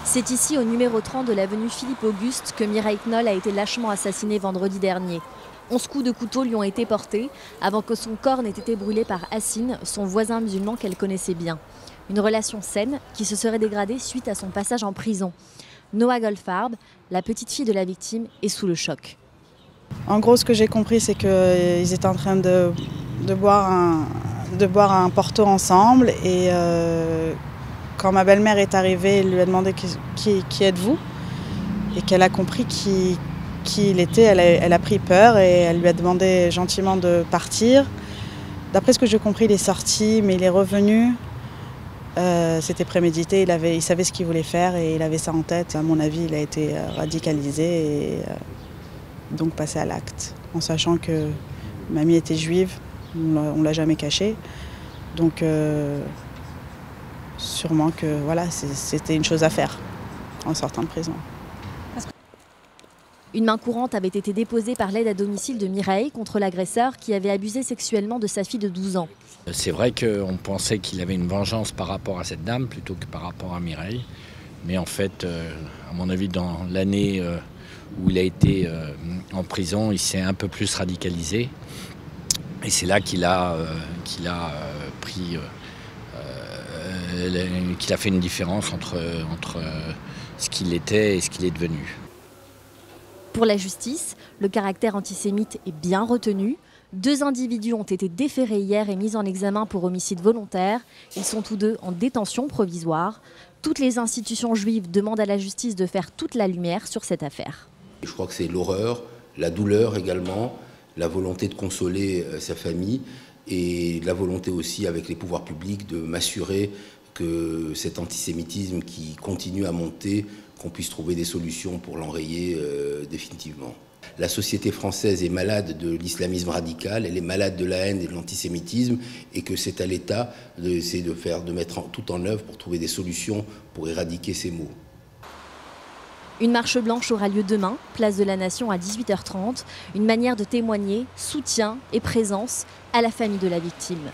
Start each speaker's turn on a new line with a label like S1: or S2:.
S1: C'est ici, au numéro 30 de l'avenue Philippe-Auguste, que Mireille Knoll a été lâchement assassinée vendredi dernier. 11 coups de couteau lui ont été portés avant que son corps n'ait été brûlé par Hassine, son voisin musulman qu'elle connaissait bien. Une relation saine qui se serait dégradée suite à son passage en prison. Noah Goldfarb, la petite fille de la victime, est sous le choc.
S2: En gros, ce que j'ai compris, c'est qu'ils étaient en train de boire un porto ensemble. Et quand ma belle-mère est arrivée, elle lui a demandé qui êtes-vous, et qu'elle a compris qui il était, elle a pris peur et elle lui a demandé gentiment de partir. D'après ce que j'ai compris, il est sorti, mais il est revenu. C'était prémédité, il savait ce qu'il voulait faire et il avait ça en tête. À mon avis, il a été radicalisé et donc passé à l'acte, en sachant que mamie était juive, on ne l'a jamais caché. Donc sûrement que voilà, c'était une chose à faire en sortant de prison.
S1: Une main courante avait été déposée par l'aide à domicile de Mireille contre l'agresseur qui avait abusé sexuellement de sa fille de 12 ans.
S3: C'est vrai qu'on pensait qu'il avait une vengeance par rapport à cette dame plutôt que par rapport à Mireille. Mais en fait, à mon avis, dans l'année où il a été en prison, il s'est un peu plus radicalisé. Et c'est là qu'il a fait une différence entre ce qu'il était et ce qu'il est devenu.
S1: Pour la justice, le caractère antisémite est bien retenu. 2 individus ont été déférés hier et mis en examen pour homicide volontaire. Ils sont tous deux en détention provisoire. Toutes les institutions juives demandent à la justice de faire toute la lumière sur cette affaire.
S4: Je crois que c'est l'horreur, la douleur également, la volonté de consoler sa famille et la volonté aussi avec les pouvoirs publics de m'assurer que cet antisémitisme qui continue à monter, qu'on puisse trouver des solutions pour l'enrayer définitivement. La société française est malade de l'islamisme radical, elle est malade de la haine et de l'antisémitisme, et que c'est à l'État d'essayer de mettre tout en œuvre pour trouver des solutions pour éradiquer ces maux.
S1: Une marche blanche aura lieu demain, place de la Nation à 18h30, une manière de témoigner soutien et présence à la famille de la victime.